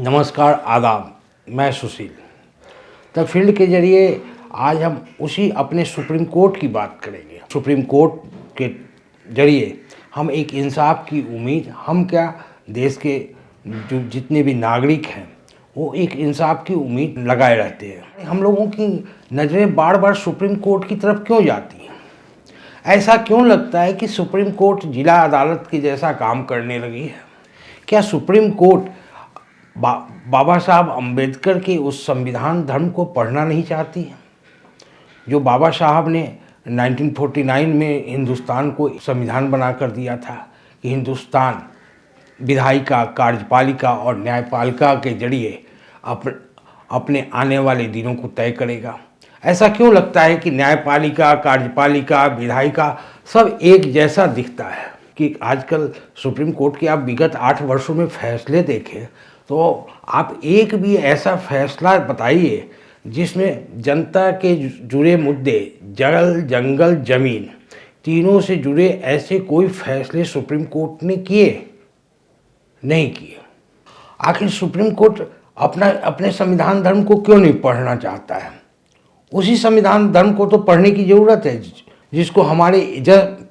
नमस्कार, आदाब। मैं सुशील। द फील्ड के जरिए आज हम उसी अपने सुप्रीम कोर्ट की बात करेंगे। सुप्रीम कोर्ट के जरिए हम एक इंसाफ की उम्मीद, हम क्या, देश के जो जितने भी नागरिक हैं वो एक इंसाफ की उम्मीद लगाए रहते हैं। हम लोगों की नज़रें बार बार सुप्रीम कोर्ट की तरफ क्यों जाती हैं? ऐसा क्यों लगता है कि सुप्रीम कोर्ट जिला अदालत के जैसा काम करने लगी है? क्या सुप्रीम कोर्ट बाबा साहब अम्बेडकर के उस संविधान धर्म को पढ़ना नहीं चाहती है जो बाबा साहब ने 1949 में हिंदुस्तान को संविधान बना कर दिया था कि हिंदुस्तान विधायिका, कार्यपालिका और न्यायपालिका के जरिए अपने आने वाले दिनों को तय करेगा? ऐसा क्यों लगता है कि न्यायपालिका, कार्यपालिका, विधायिका सब एक जैसा दिखता है? कि आजकल सुप्रीम कोर्ट के आप विगत 8 वर्षों में फैसले देखें तो आप एक भी ऐसा फैसला बताइए जिसमें जनता के जुड़े मुद्दे, जल, जंगल, जमीन, तीनों से जुड़े ऐसे कोई फैसले सुप्रीम कोर्ट ने किए नहीं किए। आखिर सुप्रीम कोर्ट अपने संविधान धर्म को क्यों नहीं पढ़ना चाहता है? उसी संविधान धर्म को तो पढ़ने की ज़रूरत है जिसको हमारे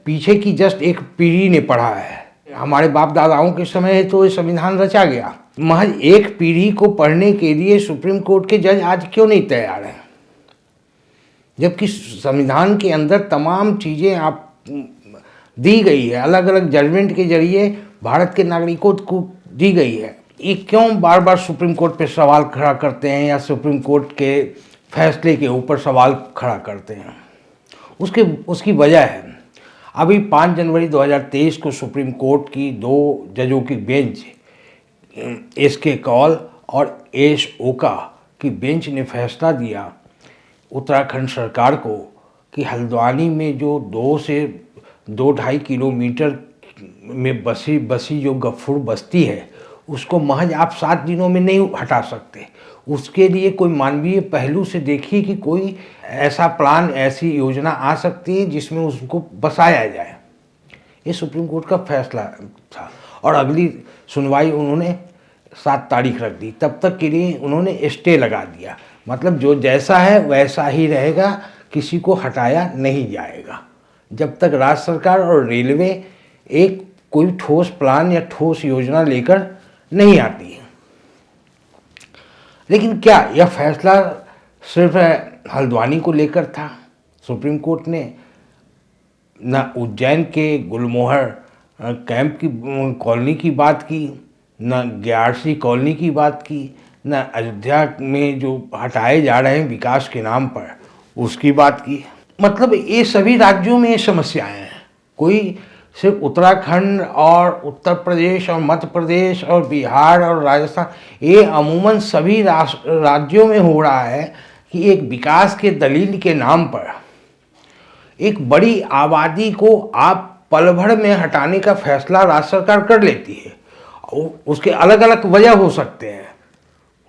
पीछे की जस्ट एक पीढ़ी ने पढ़ा है। हमारे बाप दादाओं के समय तो ये संविधान रचा गया। महज एक पीढ़ी को पढ़ने के लिए सुप्रीम कोर्ट के जज आज क्यों नहीं तैयार हैं? जबकि संविधान के अंदर तमाम चीज़ें आप दी गई है, अलग अलग जजमेंट के जरिए भारत के नागरिकों को दी गई है। ये क्यों बार बार सुप्रीम कोर्ट पे सवाल खड़ा करते हैं या सुप्रीम कोर्ट के फैसले के ऊपर सवाल खड़ा करते हैं? उसकी वजह है, अभी 5 जनवरी 2023 को सुप्रीम कोर्ट की 2 जजों की बेंच, एस के कौल और एस ओका की बेंच ने फैसला दिया उत्तराखंड सरकार को कि हल्द्वानी में जो 2 से 2.5 किलोमीटर में बसी जो गफूर बस्ती है उसको महज आप 7 दिनों में नहीं हटा सकते। उसके लिए कोई मानवीय पहलू से देखिए कि कोई ऐसा प्लान, ऐसी योजना आ सकती है जिसमें उसको बसाया जाए। ये सुप्रीम कोर्ट का फैसला था और अगली सुनवाई उन्होंने 7 तारीख रख दी। तब तक के लिए उन्होंने स्टे लगा दिया। मतलब जो जैसा है वैसा ही रहेगा, किसी को हटाया नहीं जाएगा जब तक राज्य सरकार और रेलवे एक कोई ठोस प्लान या ठोस योजना लेकर नहीं आती है। लेकिन क्या यह फैसला सिर्फ हल्द्वानी को लेकर था? सुप्रीम कोर्ट ने न उज्जैन के गुलमोहर कैंप की कॉलोनी की बात की, न ग्यारसी कॉलोनी की बात की, न अयोध्या में जो हटाए जा रहे हैं विकास के नाम पर उसकी बात की। मतलब ये सभी राज्यों में ये समस्याएं हैं। कोई सिर्फ उत्तराखंड और उत्तर प्रदेश और मध्य प्रदेश और बिहार और राजस्थान, ये अमूमन सभी राज्यों में हो रहा है कि एक विकास के दलील के नाम पर एक बड़ी आबादी को आप पल भर में हटाने का फैसला राज्य सरकार कर लेती है। उसके अलग अलग वजह हो सकते हैं,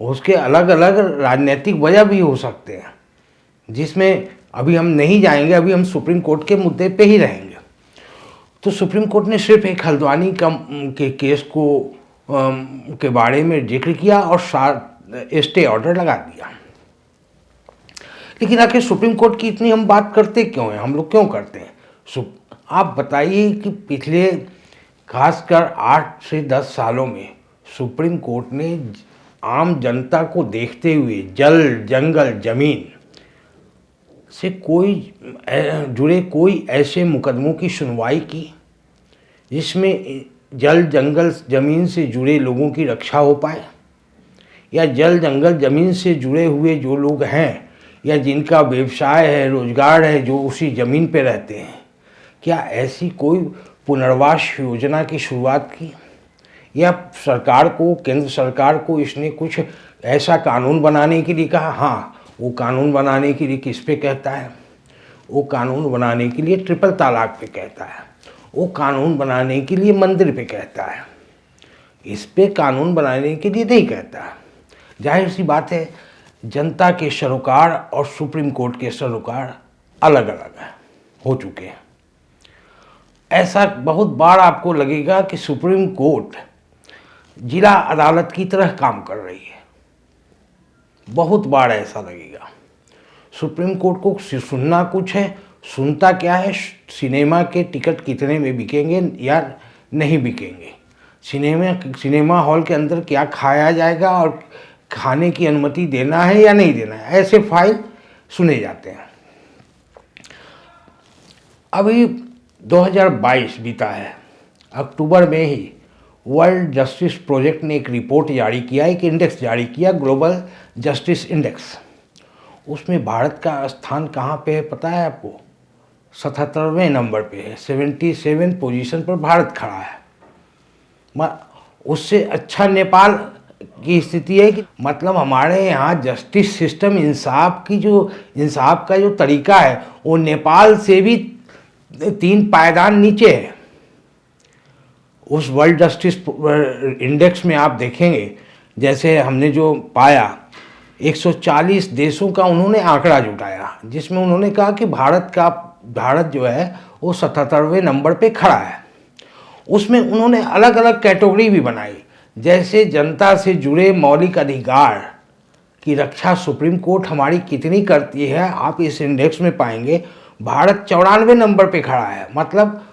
उसके अलग अलग राजनीतिक वजह भी हो सकते हैं जिसमें अभी हम नहीं जाएंगे। अभी हम सुप्रीम कोर्ट के मुद्दे पे ही रहेंगे। तो सुप्रीम कोर्ट ने सिर्फ एक हल्द्वानी के केस को के बारे में जिक्र किया और स्टे ऑर्डर लगा दिया। लेकिन आखिर सुप्रीम कोर्ट की इतनी हम बात करते क्यों हैं? हम लोग क्यों करते हैं? आप बताइए कि पिछले खासकर 8 से 10 सालों में सुप्रीम कोर्ट ने आम जनता को देखते हुए जल, जंगल, जमीन से जुड़े कोई ऐसे मुकदमों की सुनवाई की जिसमें जल, जंगल, जमीन से जुड़े लोगों की रक्षा हो पाए? या जल, जंगल, जमीन से जुड़े हुए जो लोग हैं या जिनका व्यवसाय है, रोजगार है, जो उसी ज़मीन पे रहते हैं, क्या ऐसी कोई पुनर्वास योजना की शुरुआत की? या सरकार को, केंद्र सरकार को इसने कुछ ऐसा कानून बनाने के लिए कहा? हाँ, वो कानून बनाने के लिए किस पे कहता है? वो कानून बनाने के लिए ट्रिपल तलाक पे कहता है। वो कानून बनाने के लिए मंदिर पे कहता है। इस पे कानून बनाने के लिए नहीं कहता है। जाहिर सी बात है, जनता के सरोकार और सुप्रीम कोर्ट के सरोकार अलग अलग हो चुके हैं। ऐसा बहुत बार आपको लगेगा कि सुप्रीम कोर्ट जिला अदालत की तरह काम कर रही है। बहुत बार ऐसा लगेगा। सुप्रीम कोर्ट को सुनना कुछ है, सुनता क्या है, सिनेमा के टिकट कितने में बिकेंगे या नहीं बिकेंगे, सिनेमा हॉल के अंदर क्या खाया जाएगा और खाने की अनुमति देना है या नहीं देना है, ऐसे फाइल सुने जाते हैं। अभी 2022 बीता है, अक्टूबर में ही वर्ल्ड जस्टिस प्रोजेक्ट ने एक रिपोर्ट जारी किया, एक इंडेक्स जारी किया, ग्लोबल जस्टिस इंडेक्स। उसमें भारत का स्थान कहाँ पे है पता है आपको? 77वें नंबर पे है, 77 पोजीशन पर भारत खड़ा है। उससे अच्छा नेपाल की स्थिति है कि मतलब हमारे यहाँ जस्टिस सिस्टम, इंसाफ का जो तरीका है वो नेपाल से भी 3 पायदान नीचे है। उस वर्ल्ड जस्टिस इंडेक्स में आप देखेंगे, जैसे हमने जो पाया 140 देशों का उन्होंने आंकड़ा जुटाया, जिसमें उन्होंने कहा कि भारत जो है वो 77वें नंबर पे खड़ा है। उसमें उन्होंने अलग अलग कैटेगरी भी बनाई, जैसे जनता से जुड़े मौलिक अधिकार की रक्षा सुप्रीम कोर्ट हमारी कितनी करती है। आप इस इंडेक्स में पाएंगे भारत 94 नंबर पे खड़ा है, मतलब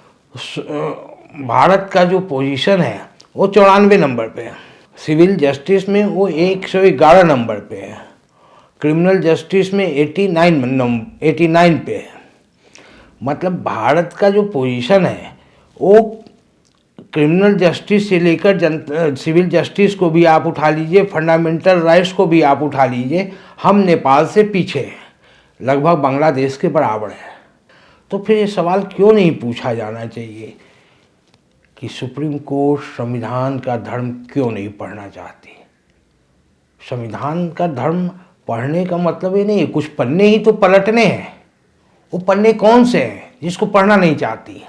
भारत का जो पोजीशन है वो 94 नंबर पे है। सिविल जस्टिस में वो 111 नंबर पे है, क्रिमिनल जस्टिस में 89 पे है। मतलब भारत का जो पोजीशन है वो क्रिमिनल जस्टिस से लेकर सिविल जस्टिस को भी आप उठा लीजिए, फंडामेंटल राइट्स को भी आप उठा लीजिए, हम नेपाल से पीछे हैं, लगभग बांग्लादेश के बराबर है। तो फिर ये सवाल क्यों नहीं पूछा जाना चाहिए कि सुप्रीम कोर्ट संविधान का धर्म क्यों नहीं पढ़ना चाहती? संविधान का धर्म पढ़ने का मतलब ये नहीं है कुछ पन्ने ही तो पलटने हैं। वो पन्ने कौन से हैं जिसको पढ़ना नहीं चाहती?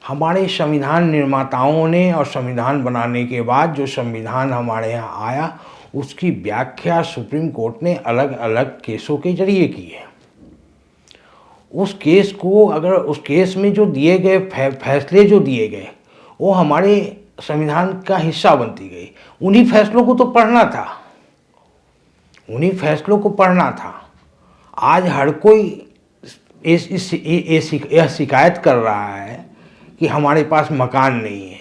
हमारे संविधान निर्माताओं ने और संविधान बनाने के बाद जो संविधान हमारे यहाँ आया उसकी व्याख्या सुप्रीम कोर्ट ने अलग अलग केसों के जरिए की है। उस केस में जो दिए गए फैसले जो दिए गए वो हमारे संविधान का हिस्सा बनती गई। उन्हीं फैसलों को तो पढ़ना था, उन्हीं फैसलों को पढ़ना था। आज हर कोई यह शिकायत कर रहा है कि हमारे पास मकान नहीं है।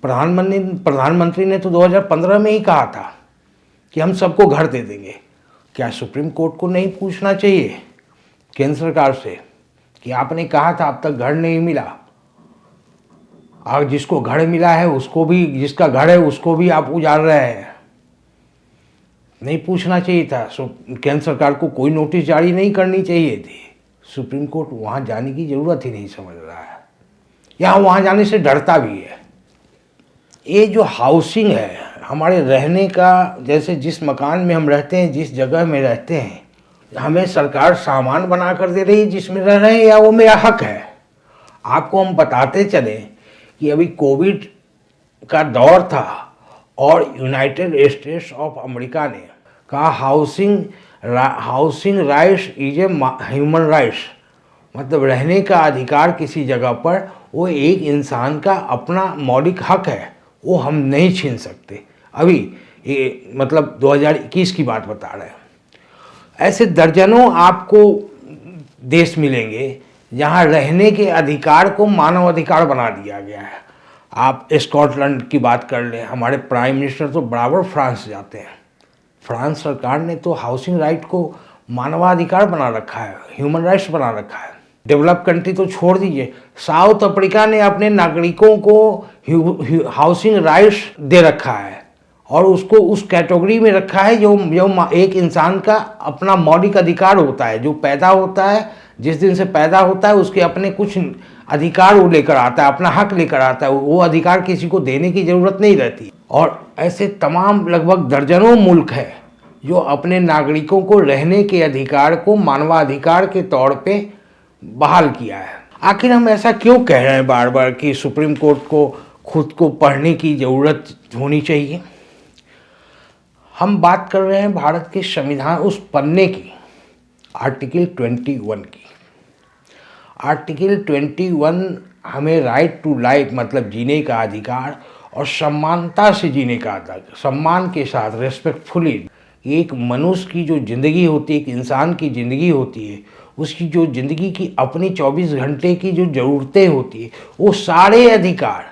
प्रधानमंत्री ने तो 2015 में ही कहा था कि हम सबको घर दे देंगे। क्या सुप्रीम कोर्ट को नहीं पूछना चाहिए केंद्र सरकार से कि आपने कहा था अब तक घर नहीं मिला, और जिसको घर मिला है उसको भी, जिसका घर है उसको भी आप उजाड़ रहे हैं? नहीं पूछना चाहिए था? केंद्र सरकार को कोई नोटिस जारी नहीं करनी चाहिए थी? सुप्रीम कोर्ट वहाँ जाने की ज़रूरत ही नहीं समझ रहा है, या वहाँ जाने से डरता भी है। ये जो हाउसिंग है हमारे रहने का, जैसे जिस मकान में हम रहते हैं, जिस जगह में रहते हैं, हमें सरकार सामान बना कर दे रही है जिसमें रह रहे हैं, या वो मेरा हक है? आपको हम बताते चले कि अभी कोविड का दौर था और यूनाइटेड स्टेट्स ऑफ अमेरिका ने कहा housing rights is a human rights, मतलब रहने का अधिकार किसी जगह पर वो एक इंसान का अपना मौलिक हक है, वो हम नहीं छीन सकते। अभी ये मतलब 2021 की बात बता रहे हैं। ऐसे दर्जनों आपको देश मिलेंगे जहाँ रहने के अधिकार को मानव अधिकार बना दिया गया है। आप स्कॉटलैंड की बात कर लें, हमारे प्राइम मिनिस्टर तो बराबर फ्रांस जाते हैं। फ्रांस सरकार ने तो हाउसिंग राइट को मानवाधिकार बना रखा है, ह्यूमन राइट्स बना रखा है। डेवलप कंट्री तो छोड़ दीजिए, साउथ अफ्रीका ने अपने नागरिकों को हाउसिंग राइट्स दे रखा है और उसको उस कैटेगरी में रखा है जो एक इंसान का अपना मौलिक अधिकार होता है। जो पैदा होता है, जिस दिन से पैदा होता है, उसके अपने कुछ अधिकार वो लेकर आता है, अपना हक लेकर आता है। वो अधिकार किसी को देने की ज़रूरत नहीं रहती। और ऐसे तमाम लगभग दर्जनों मुल्क है जो अपने नागरिकों को रहने के अधिकार को मानवाधिकार के तौर पे बहाल किया है। आखिर हम ऐसा क्यों कह रहे हैं बार बार कि सुप्रीम कोर्ट को खुद को पढ़ने की ज़रूरत होनी चाहिए? हम बात कर रहे हैं भारत के संविधान उस पन्ने की, आर्टिकल 21 की। आर्टिकल 21 हमें राइट टू लाइफ मतलब जीने का अधिकार और सम्मानता से जीने का अधिकार, सम्मान के साथ रेस्पेक्टफुली। एक मनुष्य की जो ज़िंदगी होती है, एक इंसान की ज़िंदगी होती है, उसकी जो ज़िंदगी की अपनी 24 घंटे की जो ज़रूरतें होती है, वो सारे अधिकार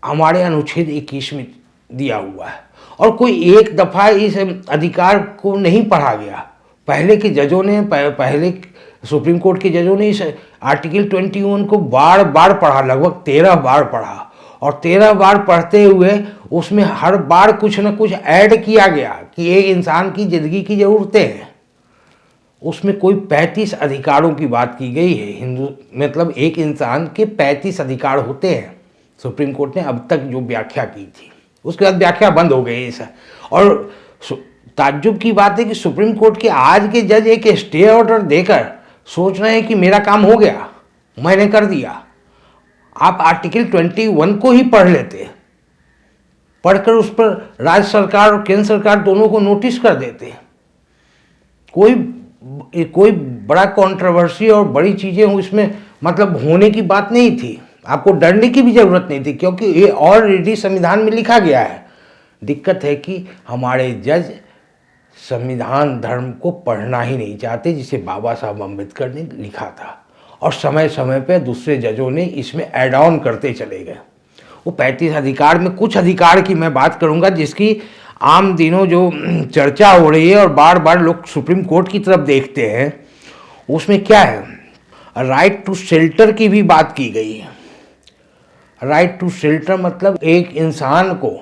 हमारे अनुच्छेद 21 में दिया हुआ है। और कोई एक दफ़ा इस अधिकार को नहीं पढ़ा गया। पहले के जजों ने, पहले सुप्रीम कोर्ट के जजों ने इस आर्टिकल 21 को बार बार पढ़ा, लगभग 13 बार पढ़ा। और 13 बार पढ़ते हुए उसमें हर बार कुछ न कुछ ऐड किया गया कि एक इंसान की ज़िंदगी की ज़रूरतें हैं। उसमें कोई 35 अधिकारों की बात की गई है। हिंदू मतलब एक इंसान के 35 अधिकार होते हैं। सुप्रीम कोर्ट ने अब तक जो व्याख्या की थी, उसके बाद व्याख्या बंद हो गई है। और ताज्जुब की बात है कि सुप्रीम कोर्ट के आज के जज एक स्टे ऑर्डर देकर सोच रहे हैं कि मेरा काम हो गया, मैंने कर दिया। आप आर्टिकल 21 को ही पढ़ लेते, पढ़कर उस पर राज्य सरकार और केंद्र सरकार दोनों को नोटिस कर देते। कोई बड़ा कंट्रोवर्सी और बड़ी चीज़ें इसमें मतलब होने की बात नहीं थी। आपको डरने की भी ज़रूरत नहीं थी, क्योंकि ये ऑलरेडी संविधान में लिखा गया है। दिक्कत है कि हमारे जज संविधान धर्म को पढ़ना ही नहीं चाहते, जिसे बाबा साहब अम्बेडकर ने लिखा था। और समय समय पर दूसरे जजों ने इसमें ऐड ऑन करते चले गए। वो 35 अधिकार में कुछ अधिकार की मैं बात करूंगा, जिसकी आम दिनों जो चर्चा हो रही है और बार बार लोग सुप्रीम कोर्ट की तरफ देखते हैं। उसमें क्या है, राइट टू शेल्टर की भी बात की गई है। राइट टू शेल्टर मतलब एक इंसान को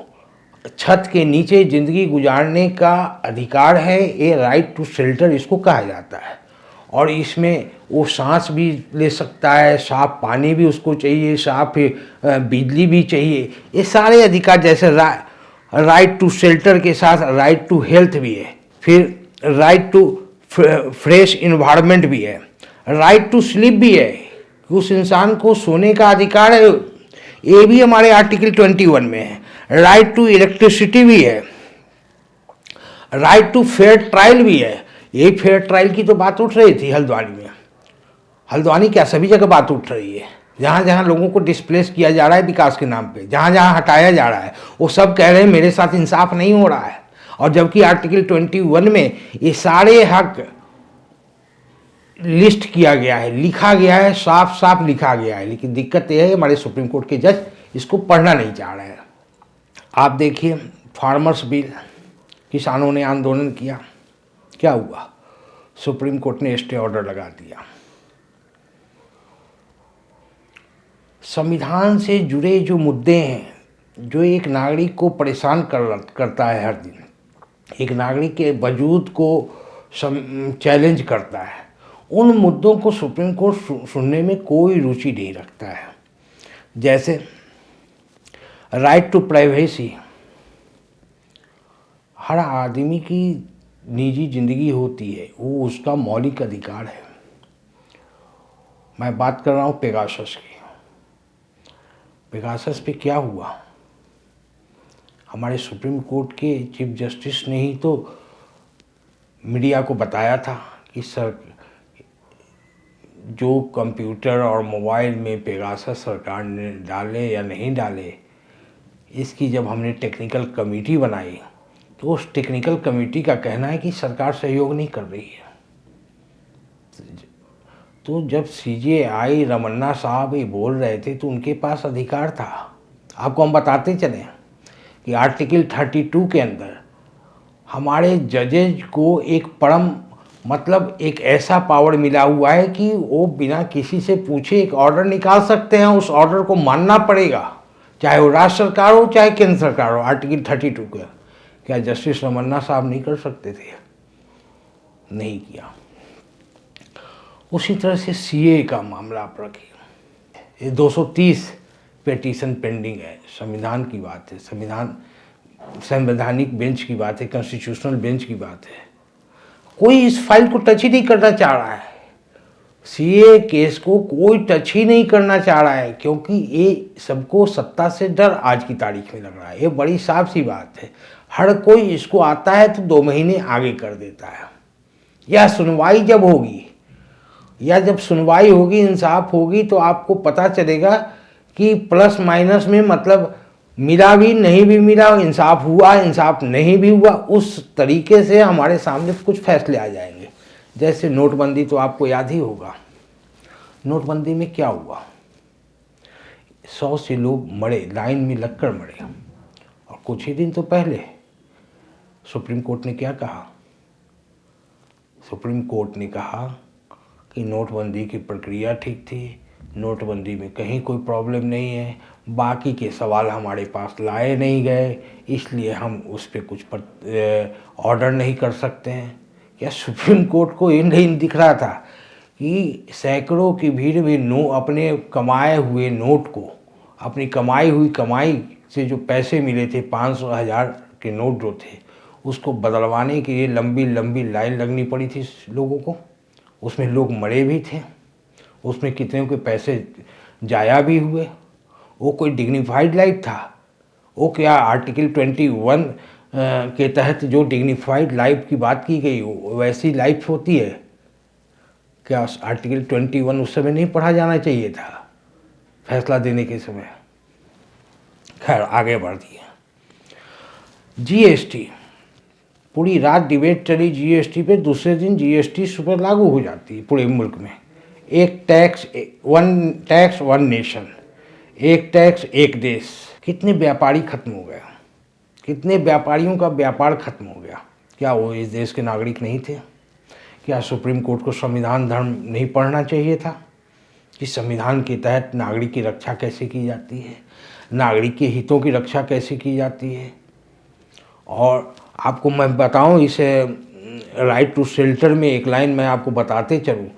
छत के नीचे ज़िंदगी गुजारने का अधिकार है। ये राइट टू शेल्टर इसको कहा जाता है। और इसमें वो सांस भी ले सकता है, साफ पानी भी उसको चाहिए, साफ बिजली भी चाहिए। ये सारे अधिकार, जैसे राइट टू शेल्टर के साथ राइट टू हेल्थ भी है, फिर राइट टू फ्रेश इन्वायरमेंट भी है, राइट टू स्लीप भी है, उस इंसान को सोने का अधिकार है, ये भी हमारे आर्टिकल 21 में है। राइट टू इलेक्ट्रिसिटी भी है, राइट टू फेयर ट्रायल भी है। ये फेयर ट्रायल की तो बात उठ रही थी हल्द्वानी में। हल्द्वानी क्या, सभी जगह बात उठ रही है। जहाँ जहाँ लोगों को डिस्प्लेस किया जा रहा है विकास के नाम पे, जहाँ जहाँ हटाया जा रहा है, वो सब कह रहे हैं मेरे साथ इंसाफ नहीं हो रहा है। और जबकि आर्टिकल 21 में ये सारे हक लिस्ट किया गया है, लिखा गया है, साफ साफ लिखा गया है। लेकिन दिक्कत यह है हमारे सुप्रीम कोर्ट के जज इसको पढ़ना नहीं चाह रहे हैं। आप देखिए फार्मर्स बिल, किसानों ने आंदोलन किया, क्या हुआ, सुप्रीम कोर्ट ने स्टे ऑर्डर लगा दिया। संविधान से जुड़े जो मुद्दे हैं, जो एक नागरिक को परेशान करता है हर दिन, एक नागरिक के वजूद को चैलेंज करता है, उन मुद्दों को सुप्रीम कोर्ट सुनने में कोई रुचि नहीं रखता है। जैसे राइट टू प्राइवेसी, हर आदमी की निजी ज़िंदगी होती है, वो उसका मौलिक अधिकार है। मैं बात कर रहा हूँ पेगासस की। पेगासस पे क्या हुआ, हमारे सुप्रीम कोर्ट के चीफ जस्टिस ने ही तो मीडिया को बताया था कि सर जो कंप्यूटर और मोबाइल में पेगासस सरकार ने डाले या नहीं डाले, इसकी जब हमने टेक्निकल कमेटी बनाई तो उस टेक्निकल कमेटी का कहना है कि सरकार सहयोग नहीं कर रही है। तो जब CJI रमन्ना साहब ये बोल रहे थे तो उनके पास अधिकार था। आपको हम बताते चले कि आर्टिकल 32 के अंदर हमारे जजेज को एक परम मतलब एक ऐसा पावर मिला हुआ है कि वो बिना किसी से पूछे एक ऑर्डर निकाल सकते हैं। उस ऑर्डर को मानना पड़ेगा, चाहे वो राज्य सरकार हो चाहे केंद्र सरकार हो। आर्टिकल 32 का क्या जस्टिस रमन्ना साहब नहीं कर सकते थे? नहीं किया। उसी तरह से CA का मामला आप रखिए, ये 230 पिटीशन पेंडिंग है। संविधान की बात है, संवैधानिक बेंच की बात है, कॉन्स्टिट्यूशनल बेंच की बात है। कोई इस फाइल को टच ही नहीं करना चाह रहा है। CA केस को कोई टच ही नहीं करना चाह रहा है, क्योंकि ये सबको सत्ता से डर आज की तारीख में लग रहा है। ये बड़ी साफ सी बात है। हर कोई इसको आता है तो 2 महीने आगे कर देता है। या सुनवाई जब होगी, या जब सुनवाई होगी, इंसाफ होगी, तो आपको पता चलेगा कि प्लस माइनस में मतलब मिला भी नहीं भी मिला, इंसाफ हुआ इंसाफ नहीं भी हुआ, उस तरीके से हमारे सामने कुछ फैसले आ जाएंगे। जैसे नोटबंदी तो आपको याद ही होगा। नोटबंदी में क्या हुआ, 100 से लोग मरे, लाइन में लगकर मरे। और कुछ ही दिन तो पहले सुप्रीम कोर्ट ने क्या कहा, सुप्रीम कोर्ट ने कहा कि नोटबंदी की प्रक्रिया ठीक थी, नोटबंदी में कहीं कोई प्रॉब्लम नहीं है, बाकी के सवाल हमारे पास लाए नहीं गए, इसलिए हम उस पर कुछ ऑर्डर नहीं कर सकते हैं। क्या सुप्रीम कोर्ट को ये नहीं दिख रहा था कि सैकड़ों की भीड़ में अपने कमाए हुए नोट को, अपनी कमाई से जो पैसे मिले थे, 500 1000 के नोट जो थे, उसको बदलवाने के लिए लंबी लंबी लाइन लगनी पड़ी थी लोगों को। उसमें लोग मरे भी थे, उसमें कितने के पैसे जाया भी हुए। वो कोई डिग्निफाइड लाइफ था? वो क्या आर्टिकल 21 के तहत जो डिग्निफाइड लाइफ की बात की गई वैसी लाइफ होती है क्या? आर्टिकल 21 उस समय नहीं पढ़ा जाना चाहिए था फैसला देने के समय? खैर आगे बढ़ दिए। जीएसटी, पूरी रात डिबेट चली जीएसटी पे, दूसरे दिन जीएसटी सुपर लागू हो जाती है पूरे मुल्क में। एक टैक्स वन नेशन, एक टैक्स एक देश। कितने व्यापारी खत्म हो गया, कितने व्यापारियों का व्यापार खत्म हो गया। क्या वो इस देश के नागरिक नहीं थे? क्या सुप्रीम कोर्ट को संविधान धर्म नहीं पढ़ना चाहिए था कि संविधान के तहत नागरिक की रक्षा कैसे की जाती है, नागरिक के हितों की रक्षा कैसे की जाती है? और आपको मैं बताऊं, इसे राइट टू शेल्टर में एक लाइन मैं आपको बताते चलूँ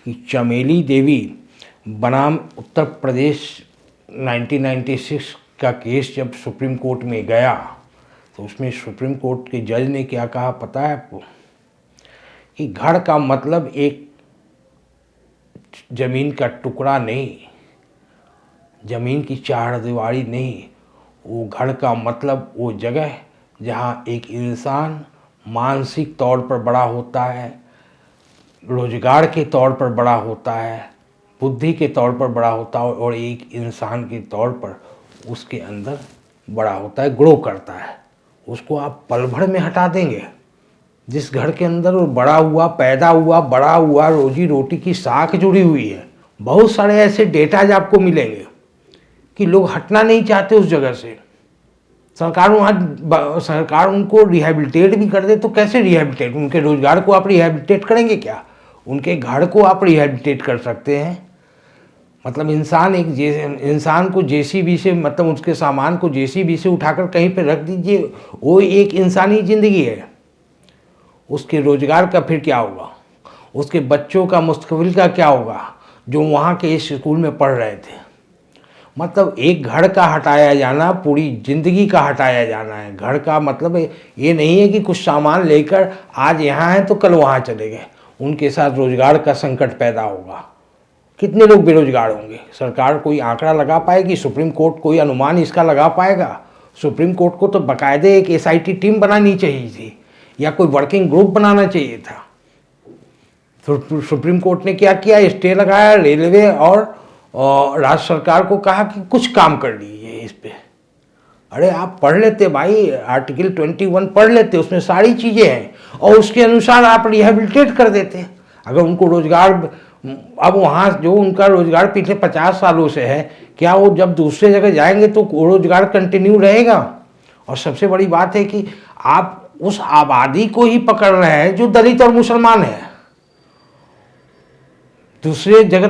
कि चमेली देवी बनाम उत्तर प्रदेश 1996 का केस जब सुप्रीम कोर्ट में गया तो उसमें सुप्रीम कोर्ट के जज ने क्या कहा पता है आपको? कि घर का मतलब एक ज़मीन का टुकड़ा नहीं, ज़मीन की चारदीवारी नहीं, वो घर का मतलब वो जगह जहाँ एक इंसान मानसिक तौर पर बड़ा होता है, रोजगार के तौर पर बड़ा होता है, बुद्धि के तौर पर बड़ा होता है और एक इंसान के तौर पर उसके अंदर बड़ा होता है, ग्रो करता है। उसको आप पल भर में हटा देंगे? जिस घर के अंदर वो बड़ा हुआ, पैदा हुआ, बड़ा हुआ, रोजी रोटी की साख जुड़ी हुई है, बहुत सारे ऐसे डेटाज आपको मिलेंगे कि लोग हटना नहीं चाहते उस जगह से। सरकार उनको रिहेबिलिटेट भी कर दे तो कैसे रिहेबिलिटेट? उनके रोजगार को आप रिहेबिलिटेट करेंगे क्या? उनके घर को आप रिहेबिलिटेट कर सकते हैं? मतलब इंसान को जेसीबी से, मतलब उसके सामान को जेसीबी से उठाकर कहीं पे रख दीजिए, वो एक इंसानी ज़िंदगी है। उसके रोजगार का फिर क्या होगा? उसके बच्चों का मुस्तकबिल का क्या होगा जो वहाँ के इस स्कूल में पढ़ रहे थे? मतलब एक घर का हटाया जाना पूरी ज़िंदगी का हटाया जाना है। घर का मतलब ये नहीं है कि कुछ सामान लेकर आज यहाँ हैं तो कल वहाँ चले गए। उनके साथ रोजगार का संकट पैदा होगा। कितने लोग बेरोजगार होंगे? सरकार कोई आंकड़ा लगा पाएगी? सुप्रीम कोर्ट कोई अनुमान इसका लगा पाएगा? सुप्रीम कोर्ट को तो बाकायदे एक एसआईटी टीम बनानी चाहिए थी या कोई वर्किंग ग्रुप बनाना चाहिए था। तो सुप्रीम कोर्ट ने क्या किया? स्टे लगाया, रेलवे और राज्य सरकार को कहा कि कुछ काम कर लीजिए इस पे। अरे आप पढ़ लेते भाई, आर्टिकल 21 पढ़ लेते, उसमें सारी चीज़ें हैं और उसके अनुसार आप रिहेबिलिटेट कर देते। अगर उनको रोजगार, अब वहाँ जो उनका रोजगार पिछले 50 सालों से है, क्या वो जब दूसरे जगह जाएंगे तो रोजगार कंटिन्यू रहेगा? और सबसे बड़ी बात है कि आप उस आबादी को ही पकड़ रहे हैं जो दलित और मुसलमान है। दूसरे जगह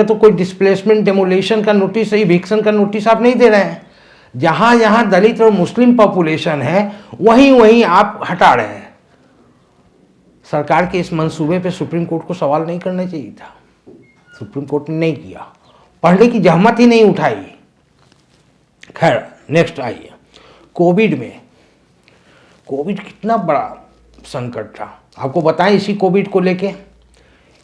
तो कोई डिस्प्लेसमेंट, डेमोलेशन का नोटिस, इविक्शन का नोटिस आप नहीं दे रहे हैं। जहाँ जहाँ दलित और मुस्लिम पॉपुलेशन है वहीं वहीं आप हटा रहे हैं। सरकार के इस मंसूबे पे सुप्रीम कोर्ट को सवाल नहीं करना चाहिए था। सुप्रीम कोर्ट ने नहीं किया, पढ़ने की जहमत ही नहीं उठाई। खैर नेक्स्ट आइए, कोविड में। कोविड कितना बड़ा संकट था आपको बताएं। इसी कोविड को लेके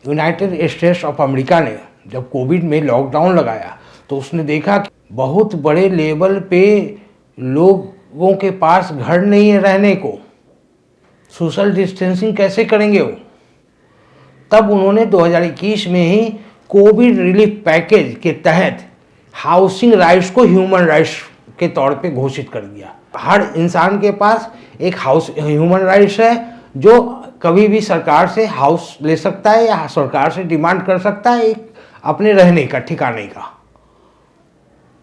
यूनाइटेड स्टेट्स ऑफ अमेरिका ने जब कोविड में लॉकडाउन लगाया तो उसने देखा कि बहुत बड़े लेवल पे लोगों के पास घर नहीं है रहने को, सोशल डिस्टेंसिंग कैसे करेंगे वो? तब उन्होंने 2021 में ही कोविड रिलीफ पैकेज के तहत हाउसिंग राइट्स को ह्यूमन राइट्स के तौर पे घोषित कर दिया। हर इंसान के पास एक हाउस ह्यूमन राइट्स है, जो कभी भी सरकार से हाउस ले सकता है या सरकार से डिमांड कर सकता है एक अपने रहने का, ठिकाने का।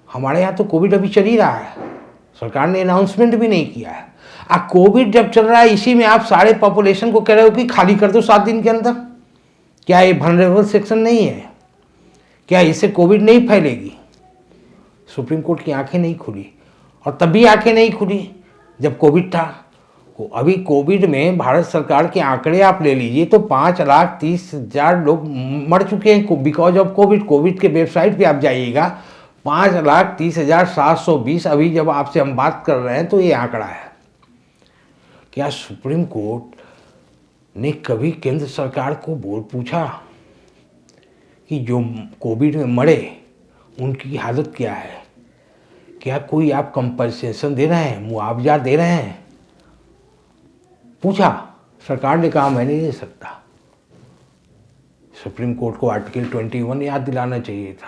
हमारे यहाँ तो कोविड अभी चल ही रहा है, सरकार ने अनाउंसमेंट भी नहीं किया है। कोविड जब चल रहा है, इसी में आप सारे पॉपुलेशन को कह रहे हो कि खाली कर दो 7 दिन के अंदर। क्या ये वल्नरेबल सेक्शन नहीं है? क्या इससे कोविड नहीं फैलेगी? सुप्रीम कोर्ट की आंखें नहीं खुली, और तभी आंखें नहीं खुली जब कोविड था। अभी कोविड में भारत सरकार के आंकड़े आप ले लीजिए तो 5,30,000 लोग मर चुके हैं बिकॉज ऑफ कोविड। कोविड के वेबसाइट पे आप जाइएगा, 5,30,720 अभी जब आपसे हम बात कर रहे हैं तो ये आंकड़ा है। क्या सुप्रीम कोर्ट ने कभी केंद्र सरकार को पूछा कि जो कोविड में मरे उनकी हालत क्या है? क्या कोई आप कंपनसेशन दे रहे हैं, मुआवजा दे रहे हैं? पूछा? सरकार ने कहा मैं नहीं दे सकता। सुप्रीम कोर्ट को आर्टिकल 21 याद दिलाना चाहिए था,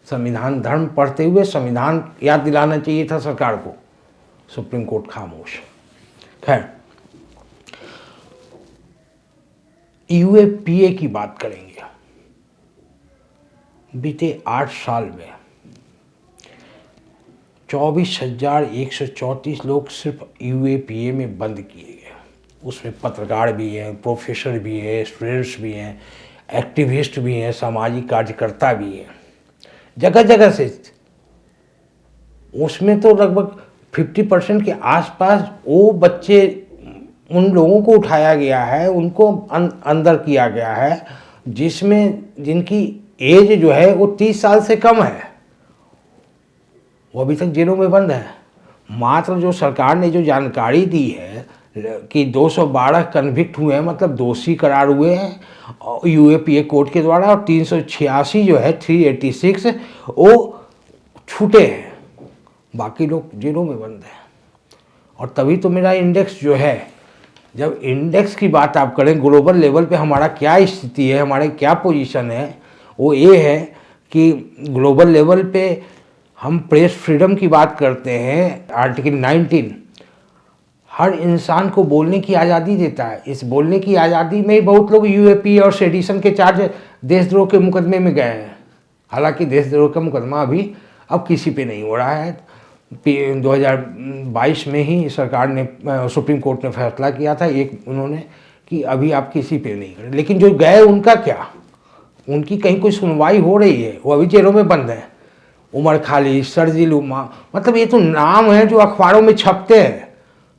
संविधान धर्म पढ़ते हुए संविधान याद दिलाना चाहिए था सरकार को। सुप्रीम कोर्ट खामोश। खैर, यूएपीए की बात करेंगे। बीते 8 साल में 24,134 लोग सिर्फ यूएपीए में बंद किए गए। उसमें पत्रकार भी हैं, प्रोफेसर भी हैं, स्टूडेंट्स भी हैं, एक्टिविस्ट भी हैं, सामाजिक कार्यकर्ता भी हैं, जगह जगह से। उसमें तो लगभग 50% के आसपास वो बच्चे, उन लोगों को उठाया गया है, उनको अंदर किया गया है जिनकी एज जो है वो 30 साल से कम है, वो अभी तक जेलों में बंद है। मात्र जो सरकार ने जो जानकारी दी है कि 212 कन्विक्ट हुए हैं, मतलब दोषी करार हुए हैं यूएपीए कोर्ट के द्वारा, और 386 जो है 386 वो छूटे हैं, बाकी लोग जेलों में बंद हैं। और तभी तो मेरा इंडेक्स जो है, जब इंडेक्स की बात आप करें ग्लोबल लेवल पे हमारा क्या स्थिति है, हमारे क्या पोजीशन है, वो ये है कि ग्लोबल लेवल पे हम प्रेस फ्रीडम की बात करते हैं। आर्टिकल 19 हर इंसान को बोलने की आज़ादी देता है। इस बोलने की आज़ादी में ही बहुत लोग यूएपी और सेडिशन के चार्ज देशद्रोह के मुकदमे में गए हैं। हालांकि देशद्रोह का मुकदमा अभी अब किसी पे नहीं हो रहा है। 2022 में ही सरकार ने, सुप्रीम कोर्ट ने फैसला किया था उन्होंने कि अभी आप किसी पे नहीं करें। लेकिन जो गए उनका क्या? उनकी कहीं कोई सुनवाई हो रही है? वो अभी जेलों में बंद हैं। उमर खालिद, शर्जील उमा, मतलब ये तो नाम है जो अखबारों में छपते हैं।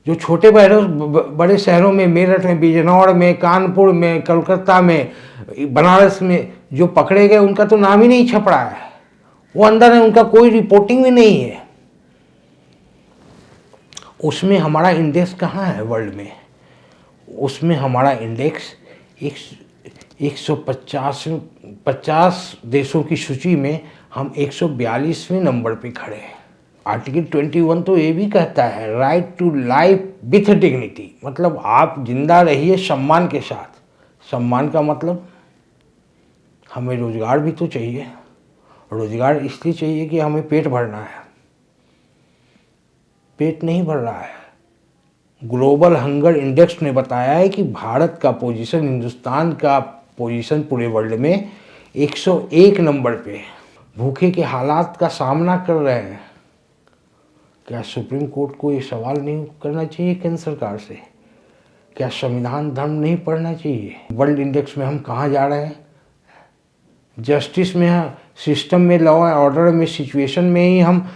जो छोटे बड़े शहरों में, मेरठ में, बिजनौर में, कानपुर में, कलकत्ता में, बनारस में जो पकड़े गए उनका तो नाम ही नहीं छप रहा है, वो अंदर है, उनका कोई रिपोर्टिंग भी नहीं है। उसमें हमारा इंडेक्स कहाँ है वर्ल्ड में? उसमें हमारा इंडेक्स 150 देशों की सूची में हम 142वें नंबर पे खड़े हैं। आर्टिकल 21 तो ये भी कहता है right to life with dignity, मतलब आप जिंदा रहिए सम्मान के साथ। सम्मान का मतलब हमें रोजगार भी तो चाहिए। रोजगार इसलिए चाहिए कि हमें पेट भरना है, पेट नहीं भर रहा है। ग्लोबल हंगर इंडेक्स ने बताया है कि भारत का पोजीशन, हिंदुस्तान का पोजीशन पूरे वर्ल्ड में 101 नंबर पे है। भूखे के हालात का सामना कर रहे हैं। क्या सुप्रीम कोर्ट को ये सवाल नहीं करना चाहिए केंद्र सरकार से? क्या संविधान धर्म नहीं पढ़ना चाहिए? वर्ल्ड इंडेक्स में हम कहाँ जा रहे हैं? जस्टिस में, सिस्टम में, लॉ एंड ऑर्डर में, सिचुएशन में ही हम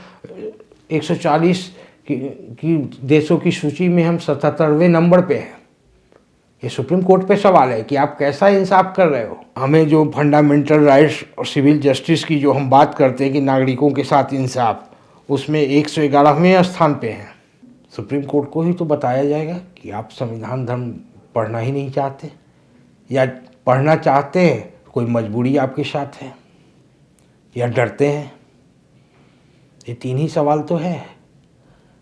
140 की देशों की सूची में हम 77वें नंबर पे हैं। ये सुप्रीम कोर्ट पे सवाल है कि आप कैसा इंसाफ कर रहे हो। हमें जो फंडामेंटल राइट्स और सिविल जस्टिस की जो हम बात करते हैं कि नागरिकों के साथ इंसाफ, उसमें 111वें स्थान पे हैं। सुप्रीम कोर्ट को ही तो बताया जाएगा कि आप संविधान धर्म पढ़ना ही नहीं चाहते, या पढ़ना चाहते हैं कोई मजबूरी आपके साथ है, या डरते हैं। ये 3 ही सवाल तो है।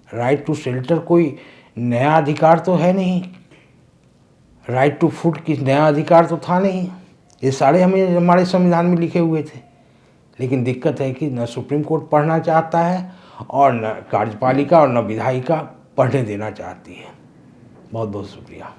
राइट टू शेल्टर कोई नया अधिकार तो है नहीं, राइट टू फूड की नया अधिकार तो था नहीं। ये सारे हमें हमारे संविधान में लिखे हुए थे, लेकिन दिक्कत है कि न सुप्रीम कोर्ट पढ़ना चाहता है और न कार्यपालिका और न विधायिका पढ़ने देना चाहती है। बहुत बहुत शुक्रिया।